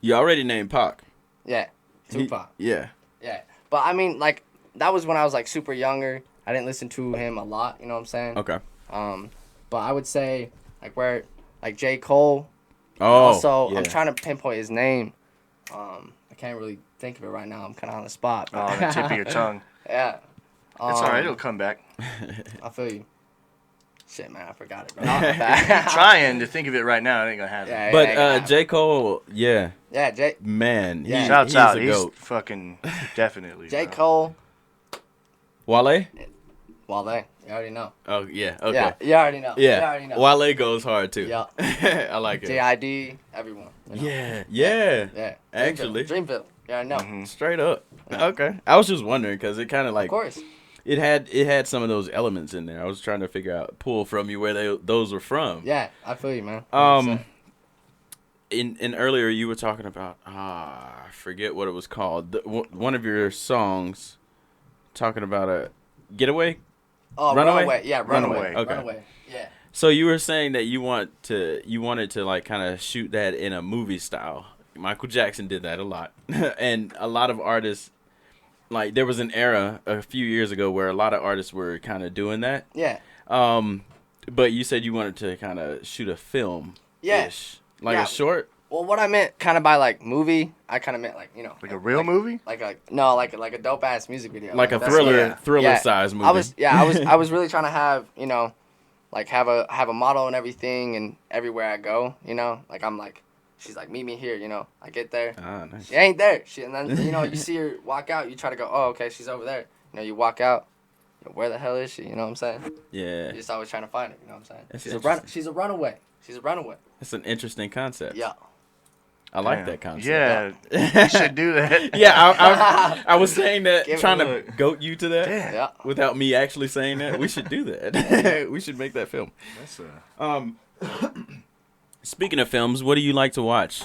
You already named Pac. Yeah, Tupac. Yeah. Yeah, but I mean, like, that was when I was like super younger. I didn't listen to him a lot. You know what I'm saying? Okay. But I would say like where like J. Cole. Oh. Also, yeah. I'm trying to pinpoint his name. I can't really think of it right now. I'm kind of on the spot. Oh, on the tip of your tongue. Yeah. It's all right. It'll come back. I feel you. Shit, man, I forgot it. Bro. Trying to think of it right now. It ain't gonna happen. Yeah, But it ain't gonna happen. J. Cole, yeah, Yeah, man. Yeah. Shouts he's out. a He's goat. fucking definitely. J. bro. Cole. Wale? Wale. You already know. Oh, yeah. Okay. Yeah, you already know. You Yeah. already know. Wale goes hard too. Yeah. I like it. JID, everyone. You know? Yeah. Yeah. Yeah. Actually. Dreamville. Yeah, I know. Mhm. Straight up. Yeah. Okay. I was just wondering because it kind of like Of course. it had some of those elements in there. I was trying to figure out pull from you where those were from. Yeah, I feel you, man. In earlier you were talking about I forget what it was called. One of your songs talking about a getaway. Oh, Runaway? Runaway. Yeah, Runaway. Runaway. Okay. Runaway. Yeah. So you were saying that you wanted to like kind of shoot that in a movie style. Michael Jackson did that a lot, and a lot of artists. Like there was an era a few years ago where a lot of artists were kind of doing that. Yeah. But you said you wanted to kind of shoot a film. Yeah. Like Yeah. a short. Well, what I meant kind of by like movie, I kind of meant like, you know, Like a real movie? like a dope ass music video. Like a that's- thriller yeah. size movie. I was really trying to have, you know, like have a model and everything, and everywhere I go, you know, like I'm like, she's like, meet me here, you know, I get there, Ah, nice. she ain't there, and then you know you see her walk out, you try to go, oh okay, she's over there, you know, you walk out, you know, where the hell is she, you know what I'm saying? Yeah. You're just always trying to find her, you know what I'm saying? That's She's interesting. a runaway. She's a runaway. That's an interesting concept. Yeah. I like Damn. that concept. Yeah, you should do that. Yeah, I was saying that, Give it trying a to look. goat you to that. Damn. Yeah. Without me actually saying that, we should do that. We should make that film. That's Speaking of films, what do you like to watch?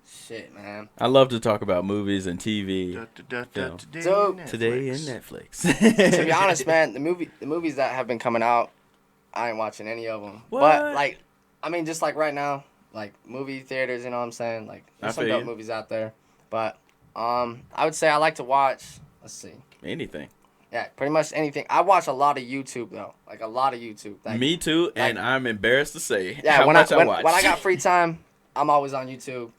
Shit, man. I love to talk about movies and TV. Film. So, Today in Netflix. To be honest, man, the movies that have been coming out, I ain't watching any of them. What? But like, I mean, just like right now, like movie theaters, you know what I'm saying? Like, I there's some feel dope you. movies out there. But I would say I like to watch. Let's see. Anything. Yeah, pretty much anything. I watch a lot of YouTube though, like a lot of YouTube. Like, Me too, and like- I'm embarrassed to say Yeah, how when much when watch. I got free time, I'm always on YouTube.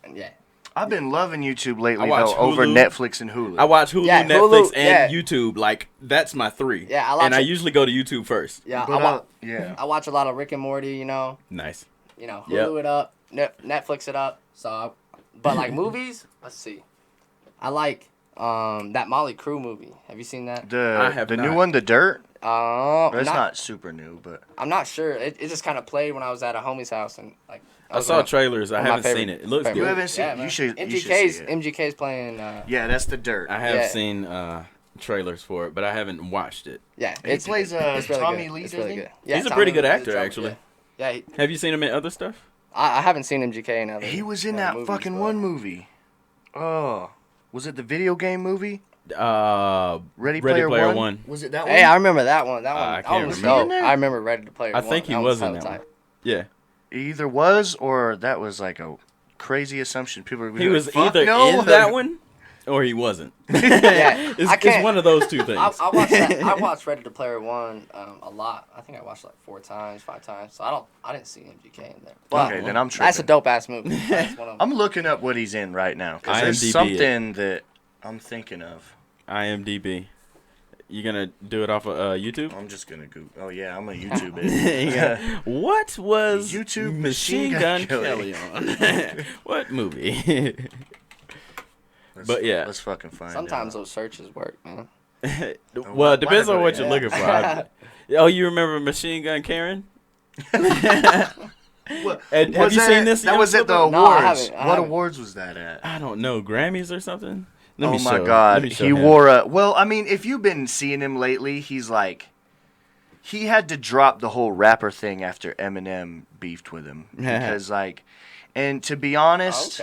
And yeah. I've been loving YouTube lately I watch though, over Hulu. Netflix and Hulu. I watch Hulu, Yeah, Netflix, Hulu, and yeah. YouTube. Like that's my three. Yeah, I like and I it. usually go to YouTube first. Yeah, But, yeah. I watch a lot of Rick and Morty. You know, Nice. Hulu Yep. it up, Netflix it up. So, but like movies, let's see. I like that Molly Crew movie. Have you seen that? I have the not. new one, The Dirt. not, That's not super new, but I'm not sure. It just kind of played when I was at a homie's house, and like I was saw one of- trailers. I one of my haven't seen favorite- it. It looks favorite- you good. haven't seen. Yeah, You man. should. You should MGK's see it. MGK's playing. Yeah, that's The Dirt. I have Yeah. seen trailers for it, but I haven't watched it. Yeah, He plays, it's really Tommy good. Lee, It's doesn't really he? good. Yeah, He's a Tommy pretty good Lee plays actor, Tommy, actually. Yeah, Have you seen him in other stuff? I haven't seen MGK in other. He was in other that movies, fucking but- one movie. Oh, was it the video game movie? Ready Player One. Was it that one? Hey, I remember that one. That one, I that can't one was remember. dope. I remember Ready to Play I One. think he That was in hella that one. tight. Yeah, It either was or that was like a crazy assumption. People were he was like, "Fuck either no." in that one or he wasn't. Yeah, It's, I it's can't. one of those two things. I watched that. I watched Ready to Player One a lot. I think I watched like 4 times, 5 times. So I didn't see MGK in there. But Okay, then I'm that's a tripping. dope ass movie. That's one of them. I'm looking up what he's in right now because there's IMDb it. something that I'm thinking of. IMDb. You gonna do it off of YouTube? I'm just gonna Google. Oh yeah, I'm a YouTube it. What was YouTube Machine Gun Kelly on? What movie? But yeah. let's fucking find. Sometimes out. those searches work, man. Well, it depends on what you're Yeah. looking for. Oh, you remember Machine Gun Karen? And have you seen this? That was at the awards. No, I haven't. What awards was that at? I don't know, Grammys or something. Oh my God, he wore a. Well, I mean, if you've been seeing him lately, he's like, he had to drop the whole rapper thing after Eminem beefed with him because like, and to be honest,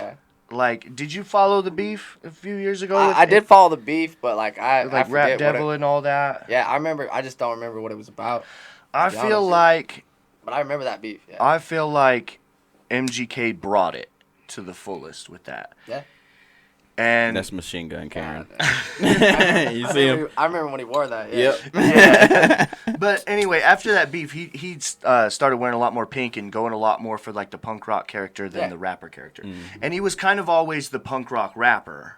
like, did you follow the beef a few years ago? I did follow the beef, but like I Rap Devil and all that. Yeah, I remember. I just don't remember what it was about. I feel like. But I remember that beef. Yeah. I feel like MGK brought it to the fullest with that. Yeah. And that's Machine Gun Karen. You see him? I remember when he wore that. Yeah. Yep. Yeah. But anyway, after that beef, he started wearing a lot more pink and going a lot more for like the punk rock character than the rapper character. And he was kind of always the punk rock rapper.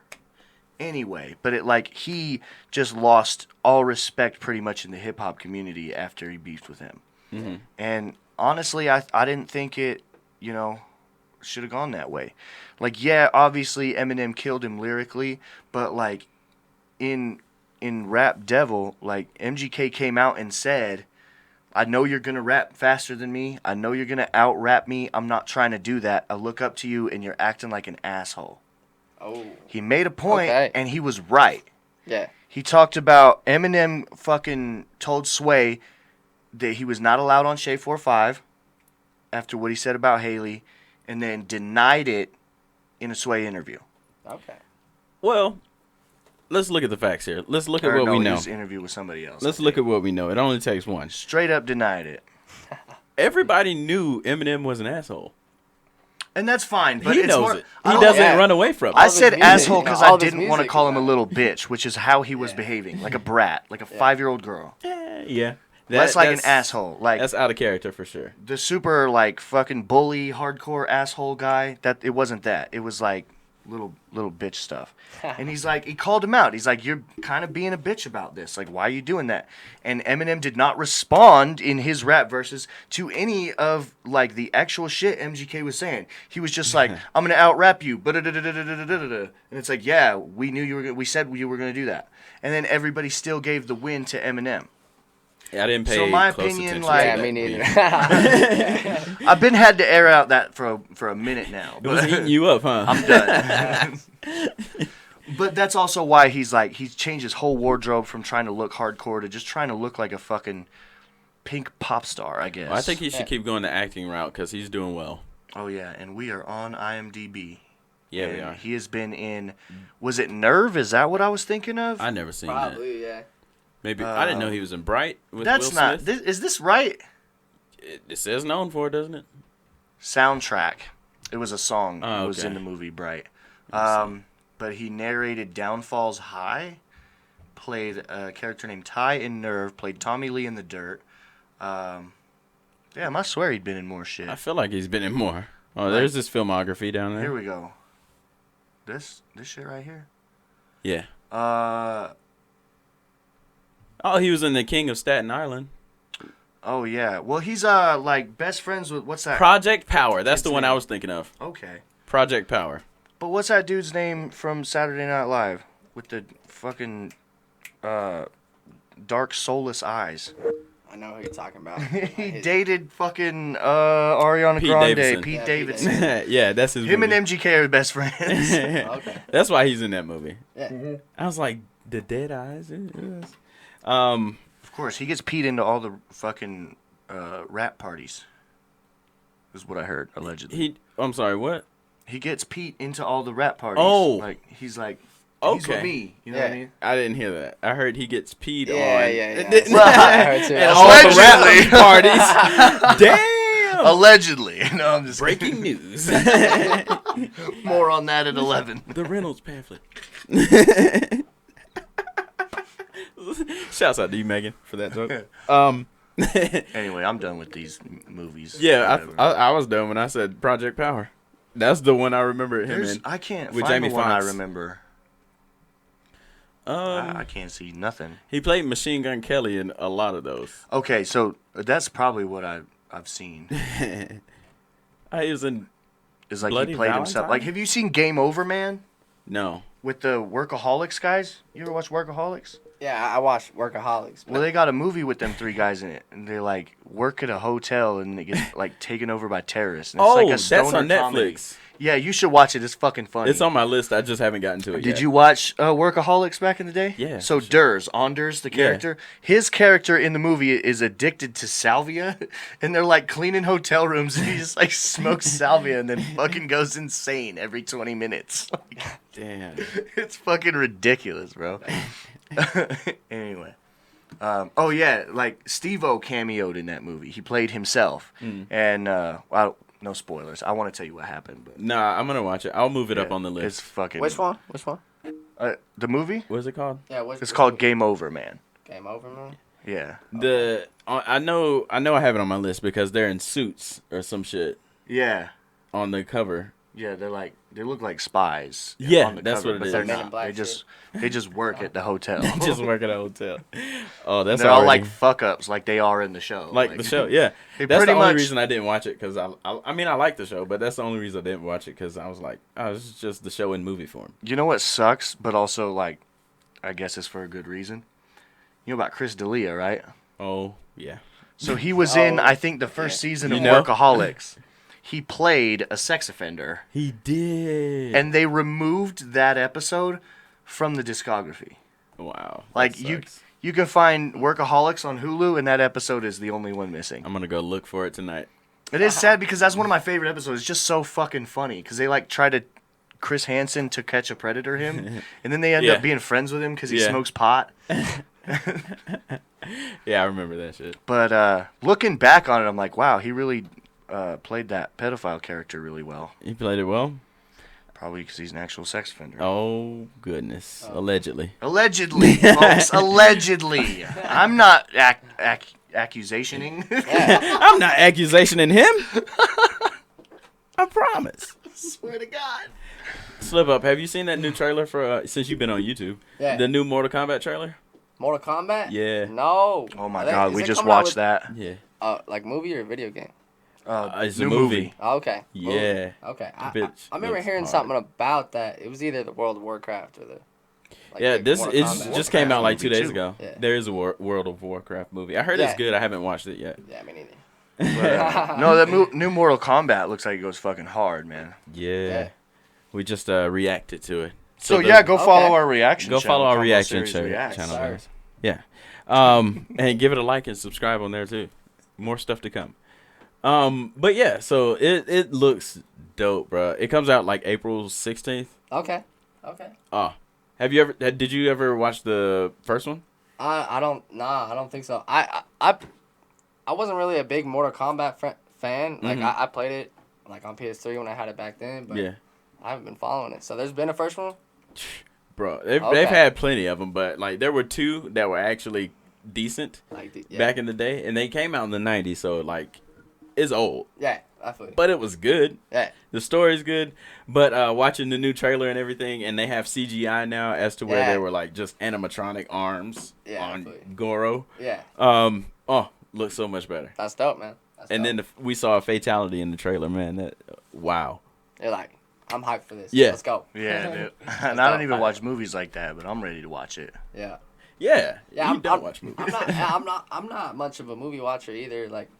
Anyway, but he just lost all respect pretty much in the hip hop community after he beefed with him. Mm-hmm. And honestly, I didn't think it, should have gone that way. Like, yeah, obviously Eminem killed him lyrically, but like in Rap Devil, like MGK came out and said, I know you're going to rap faster than me. I know you're going to out-rap me. I'm not trying to do that. I look up to you and you're acting like an asshole. Oh. He made a point and he was right. Yeah. He talked about Eminem fucking told Sway that he was not allowed on Shea 4-5 after what he said about Haley, and then denied it in a Sway interview. Okay. Well, let's look at the facts here. Let's look at what we know. His interview with somebody else. Let's look at what we know. It only takes one. Straight up denied it. Everybody knew Eminem was an asshole. And that's fine. But he it's knows more, it. He doesn't run away from it. I said asshole because I didn't want to call him a that. little bitch, which is how he was behaving, like a brat, like a 5-year-old girl. Yeah. That's like an asshole. Like that's out of character for sure. The super like fucking bully, hardcore asshole guy. That it wasn't that. It was like little bitch stuff. And he's like, he called him out. He's like, you're kind of being a bitch about this. Like, why are you doing that? And Eminem did not respond in his rap verses to any of like the actual shit MGK was saying. He was just like, I'm gonna out rap you. And it's like, yeah, we knew you were. We said you were gonna do that. And then everybody still gave the win to Eminem. Yeah, I didn't pay. So my close opinion, attention like, to Yeah, that me neither. I've been had to air out that for a minute now. It was eating you up, huh? I'm done. But that's also why he's changed his whole wardrobe from trying to look hardcore to just trying to look like a fucking pink pop star, I guess. Well, I think he should keep going the acting route because he's doing well. Oh yeah, and we are on IMDb. Yeah, and we are. He has been in. Was it Nerve? Is that what I was thinking of? I never seen that. Probably, yeah. Maybe I didn't know he was in Bright with That's Will not. Smith. Is this right? It says known for, doesn't it? Soundtrack. It was a song. Oh, It was okay. in the movie Bright. But he narrated Downfalls High, played a character named Ty in Nerve, played Tommy Lee in The Dirt. Damn, I swear he'd been in more shit. I feel like he's been in more. Oh, there's this filmography down there. Here we go. This shit right here? Yeah. Oh, he was in The King of Staten Island. Oh, yeah. Well, he's, like, best friends with, what's that? Project Power. That's the one I was thinking of. Okay. Project Power. But what's that dude's name from Saturday Night Live? With the fucking, dark, soulless eyes. I know who you're talking about. He dated fucking, Ariana Pete Grande. Davidson. Pete Yeah, Pete Davidson. Yeah, that's his Him movie. and MGK are best friends. Okay. That's why he's in that movie. Yeah. I was like, the dead eyes? Of course, he gets Pete into all the fucking rap parties. Is what I heard, allegedly. I'm sorry, what? He gets Pete into all the rap parties. Oh. Like, he's like, he's Okay. with me. You know what I mean? I didn't hear that. I heard he gets peed on. Yeah. Well, I heard too. And all the Allegedly. rap parties. Damn. Allegedly. No, I'm just Breaking news. More on that at 11. The Reynolds pamphlet. Shouts out to you, Megan, for that joke. Anyway, I'm done with these movies. Yeah, Whatever. I was done when I said Project Power. That's the one I remember him in. I can't with find Jamie the one Foxx. I remember. I can't see nothing. He played Machine Gun Kelly in a lot of those. Okay, so that's probably what I've seen. He was in Is like Bloody he played himself. Valentine? Like, have you seen Game Over, Man? no. With the Workaholics guys? You ever watch Workaholics? Yeah, I watched Workaholics. Well, they got a movie with them 3 guys in it, and they like work at a hotel, and they get like taken over by terrorists. And it's like a that's stoner on comedy. Netflix. Yeah, you should watch it. It's fucking funny. It's on my list. I just haven't gotten to it yet. Did you watch Workaholics back in the day? Yeah, So for sure. Anders, the character, his character in the movie is addicted to salvia, and they're like cleaning hotel rooms, and he just like smokes salvia and then fucking goes insane every 20 minutes. Damn. It's fucking ridiculous, bro. Anyway. Oh yeah, like Steve-O cameoed in that movie. He played himself. And well, no spoilers. I want to tell you what happened, but Nah, I'm gonna watch it. I'll move it up yeah, on the list. It's fucking Which one? Which one? The movie? What's it called? Yeah, It's called Game Over, man. Game Over, man. Yeah. I know I have it on my list because they're in suits or some shit Yeah. on the cover. Yeah, they look like spies. Yeah, on the that's cover, what it but is. they're Men in not. Black They just work at the hotel. Just work at a hotel. Oh, that's They're all already- like fuck ups, like they are in the show. like the show. Yeah, They that's the pretty only much- reason I didn't watch it because I mean I like the show, but that's the only reason I didn't watch it because I was like, oh, this is just the show in movie form. You know what sucks, but also like, I guess it's for a good reason. You know about Chris D'Elia, right? Oh yeah, So he was in, I think, the first season of You know? Workaholics. He played a sex offender, he did. and they removed that episode from the discography. Wow, that Like sucks. you can find Workaholics on Hulu, and that episode is the only one missing. I'm gonna go look for it tonight. It is sad because that's one of my favorite episodes. It's just so fucking funny because they like try to Chris Hansen to catch a predator him, and then they end Yeah. up being friends with him because he Yeah. smokes pot. Yeah, I remember that shit. But looking back on it, I'm like, wow, he really played that pedophile character really well. He played it well. Probably because he's an actual sex offender. Oh goodness, allegedly. Allegedly, folks. Allegedly. I'm not accusationing. I'm not accusationing him. I promise. Swear to God. Slip Up, have you seen that new trailer for since you've been on YouTube? Yeah. The new Mortal Kombat trailer? Mortal Kombat? Yeah. No. Oh my Are they- God, is we it just coming out watched with, that. Yeah. Like movie or video game? It's new a movie. Oh, okay. Yeah. Okay. Bitch I remember looks hearing hard. something about that. It was either the World of Warcraft or the. Like, Yeah, the this Mortal it Kombat. just came out like 2 movie, days too. ago. Yeah. There is a World of Warcraft movie. I heard it's Yeah. good. I haven't watched it yet. Yeah, me neither. No, that new Mortal Kombat looks like it goes fucking hard, man. Yeah. Yeah. We just reacted to it. So the- yeah, go follow Okay. our reaction. Go channel, follow our Combo reaction Series channel. Reacts. Sorry. Guys. Yeah. And give it a like and subscribe on there too. More stuff to come. But yeah, so it looks dope, bro. It comes out like April 16th. Okay. Okay. Oh. Did you ever watch the first one? I don't think so. I wasn't really a big Mortal Kombat fan. Like I played it like on PS3 when I had it back then, but Yeah. I haven't been following it. So there's been a first one. Bro, they've Okay. had plenty of them, but like there were 2 that were actually decent Like yeah. back in the day, and they came out in the 90s, so like it's old, Yeah, I feel you. but it was good. Yeah. The story's good, but watching the new trailer and everything, and they have CGI now as to where Yeah. they were like just animatronic arms Yeah, I on feel you. Goro. Yeah. Looks so much better. That's dope, man. That's And dope. then we saw a fatality in the trailer, man. That wow. They're like, I'm hyped for this. Yeah. Let's go. Yeah, dude. And I don't even watch movies like that, but I'm ready to watch it. Yeah. Yeah, Yeah, you don't watch movies. I'm not much of a movie watcher either. Like,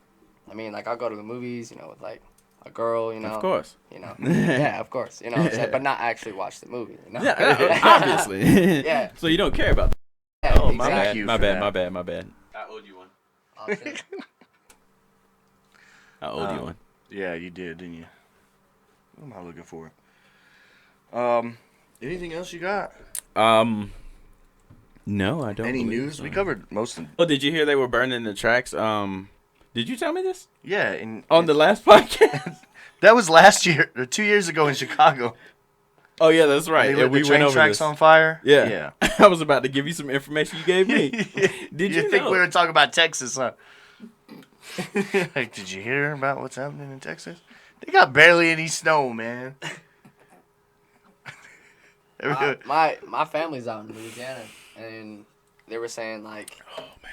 I mean, like I'll go to the movies, with like a girl, Of course. Yeah, of course. You know what I'm saying? But not actually watch the movie. Yeah, obviously. Yeah. So you don't care about that. Yeah, Oh, my exactly. bad. you My for bad. that. My bad. My bad. I owed you one. Oh, shit. I owed you one. Yeah, you did, didn't you? What am I looking for? Anything else you got? No, I don't. Any believe news? so. We covered most of. Oh, did you hear they were burning the tracks? Did you tell me this Yeah, and on the last podcast? that was last year or 2 years ago in Chicago. Oh yeah, that's right. They Yeah, lit we the went train over tracks this. on fire. Yeah. Yeah. I was about to give you some information you gave me. Did you think know? we were talking about Texas, huh? Like, did you hear about what's happening in Texas? They got barely any snow, man. My family's out in Louisiana, and they were saying like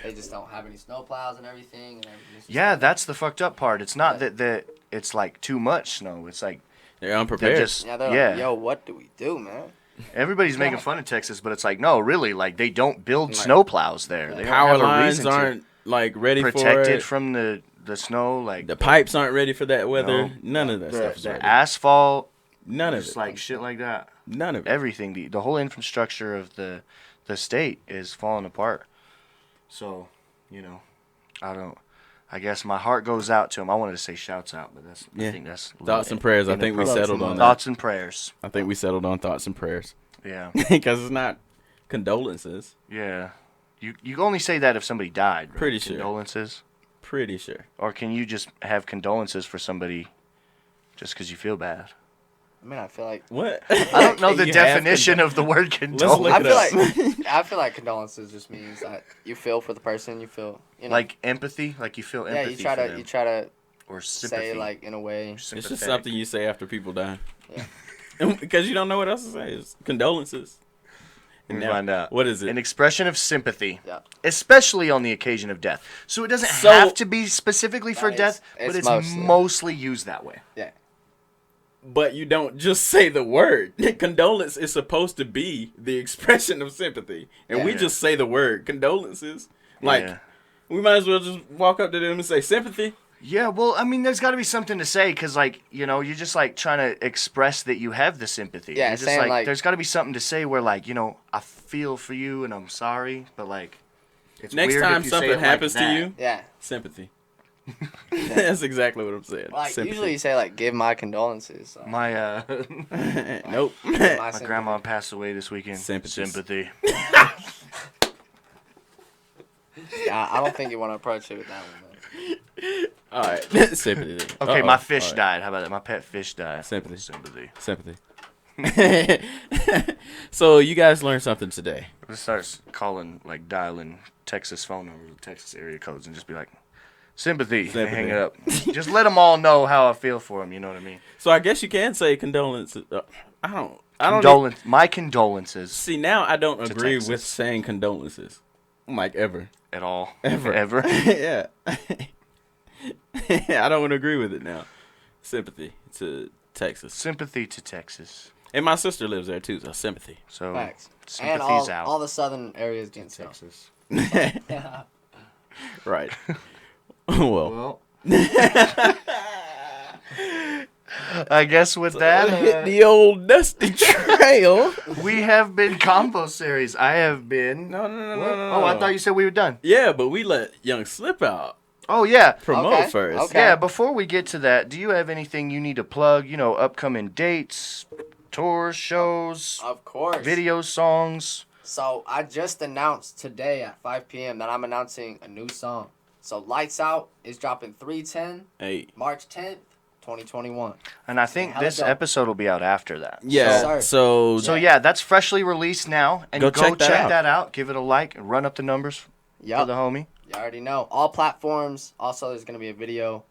they just don't have any snow plows and everything. And everything's just Yeah, that's the fucked up part. It's not that it's like too much snow. It's like They're unprepared. they're just yeah, they're yeah. like, yo, what do we do, man? Everybody's making fun of Texas, but it's like, no, really, like they don't build snowplows there. They don't Power have a lines reason to aren't like ready for protected it. from the snow. Like The pipes aren't ready for that weather. No. None of that stuff is the ready. asphalt, None of just it. like shit like that. None of it. Everything, the whole infrastructure of the state is falling apart. So, I guess my heart goes out to him. I wanted to say shouts out, but I think that's Thoughts and prayers. I think we settled on that. Thoughts and prayers. I think we settled on thoughts and prayers. Yeah. Because it's not condolences. Yeah. You only say that if somebody died, right? Pretty sure. Condolences. Pretty sure. Or can you just have condolences for somebody just because you feel bad? I mean, I feel like What? I don't know the You definition of the word condolence. look it I feel like condolences just means that you feel for the person. You feel Like empathy, like you feel yeah. empathy You try for to them. you try to Or sympathy. say like in a way. It's just Sympathetic. something you say after people die. Yeah. Because you don't know what else to say. It's condolences. Let me Now, find out. What is it? An expression of sympathy, Yeah. especially on the occasion of death. So it doesn't So- have to be specifically for It's- death, but it's it's mostly. mostly used that way. Yeah. But you don't just say the word. Condolence is supposed to be the expression of sympathy. And we Yeah. just say the word. Condolences. Like, Yeah. we might as well just walk up to them and say sympathy. Yeah, well, I mean, there's got to be something to say because, like, you're just like trying to express that you have the sympathy. Yeah, You're just saying, like- there's got to be something to say where, like, I feel for you and I'm sorry, but like, it's Next weird time if you say something it like happens to that. you, Yeah. sympathy. That's exactly what I'm saying. Like sympathy. usually you say like give my condolences. So. My Nope. my grandma passed away this weekend. Sympathies. Sympathy. Yeah, I don't think you want to approach it with that one. Though. All right. Sympathy. Okay, Uh-oh. my fish All right. died. How about that? My pet fish died. Sympathy. Sympathy. Sympathy. So you guys learned something today. It starts calling, like, dialing Texas phone numbers, Texas area codes, and just be like, sympathy. And Sympathy. hang it up. Just let them all know how I feel for them. You know what I mean? So I guess you can say condolences. I don't. My condolences See, now I don't To agree Texas. with saying condolences. Like ever. at all. Ever. Ever. Yeah. I don't want to agree with it now. Sympathy to Texas. Sympathy to Texas. And my sister lives there too, so sympathy. So Facts. And sympathy's out. all the southern areas getting snow. Texas. Yeah. Right. Well. I guess with that, Hit the old dusty trail. we have been Combo Series. I have been. No. Oh, I thought you said we were done. Yeah, but we let Young Slip out. Oh, yeah. Promote Okay, first. okay. Yeah, before we get to that, do you have anything you need to plug? Upcoming dates, tours, shows, Of course. videos, songs. So I just announced today at 5 p.m. that I'm announcing a new song. So Lights Out is dropping 3/10, Hey. March 10th, 2021. And I think How'd it this go? episode will be out after that. Yeah. Sir. So yeah, that's freshly released now. And Go go check check that that out. Give it a like and run up the numbers for Yup. the homie. You already know. All platforms. Also, there's going to be a video.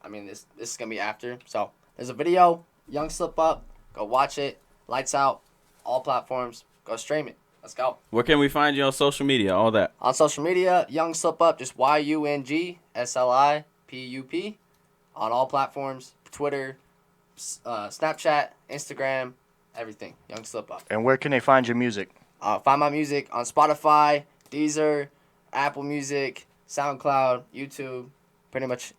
This is going to be after. So, there's a video. Young Slipup. Go watch it. Lights Out. All platforms. Go stream it. Let's go. Where can we find you on social media? All that. On social media, Young Slipup. Just YUNGSLIPUP. On all platforms. Twitter, Snapchat, Instagram, everything. Young Slipup. And where can they find your music? Find my music on Spotify, Deezer, Apple Music, SoundCloud, YouTube. Pretty much,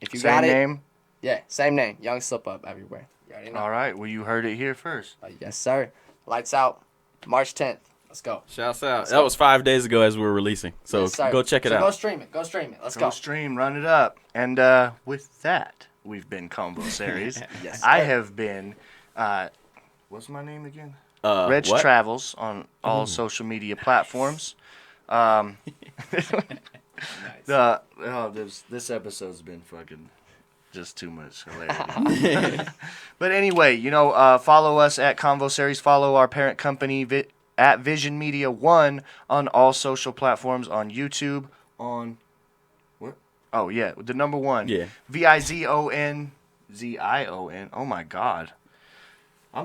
if you Same got it. name? Yeah, same name. Young Slipup everywhere. You already know. All right. Well, you heard it here first. Yes, sir. Lights Out, March 10th. Let's go. Shouts out. That was 5 days ago as we were releasing. So Yes, sir. go check it So out. Go stream it. Go stream it. Let's Go go. stream, run it up. And with that, we've been Combo Series. Yes, I sir. have been, what's my name again? Reg Reg Travels on all social media platforms. This episode's been fucking just too much hilarity. But anyway, follow us at Convo Series. Follow our parent company at Vision Media 1 on all social platforms, on YouTube, on what? Oh yeah, the number 1. Yeah. VIZONZION. Oh my God. I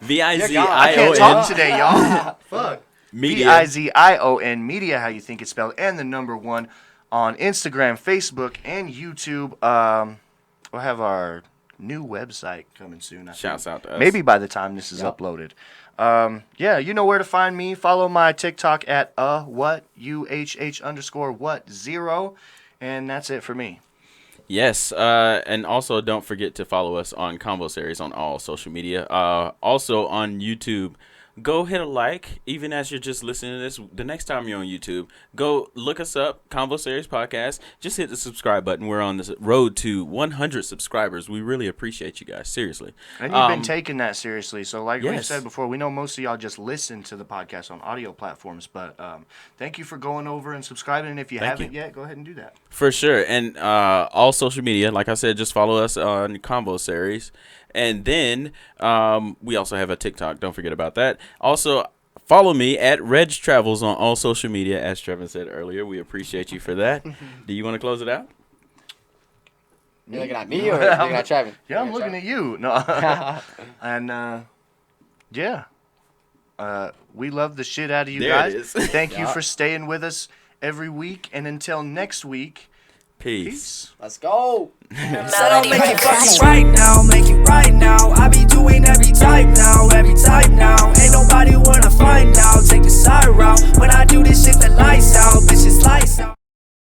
VIZION. can't talk today, y'all. Fuck. Media. VIZION Media, how you think it's spelled, and the number 1 on Instagram, Facebook, and YouTube. We'll have our new website coming soon. I Shouts think. out to us. Maybe by the time this is uploaded. Yeah, you know where to find me. Follow my TikTok at UHH_what0, and that's it for me. Yes, and also don't forget to follow us on Convo Series on all social media. Also on YouTube. Go hit a like, even as you're just listening to this. The next time you're on YouTube, go look us up, Convo Series Podcast. Just hit the subscribe button. We're on this road to 100 subscribers. We really appreciate you guys, seriously. And you've been taking that seriously. So like we Yes. said before, we know most of y'all just listen to the podcast on audio platforms. But thank you for going over and subscribing. And if you haven't yet, go ahead and do that. For sure. And all social media, like I said, just follow us on Convo Series. And then we also have a TikTok. Don't forget about that. Also, follow me at Reg Travels on all social media, as Trevin said earlier. We appreciate you for that. Do you want to close it out? You looking at me or you looking at Trevin? Yeah, I'm looking at you. No. And yeah, we love the shit out of you There guys. it is. Thank you for staying with us every week. And until next week, Peace. Let's go. Said I'll make it fucking right now, make it right now. I be doing every type now. Ain't nobody wanna find out. Take the side route. When I do this shit, the lights out, bitches lights out.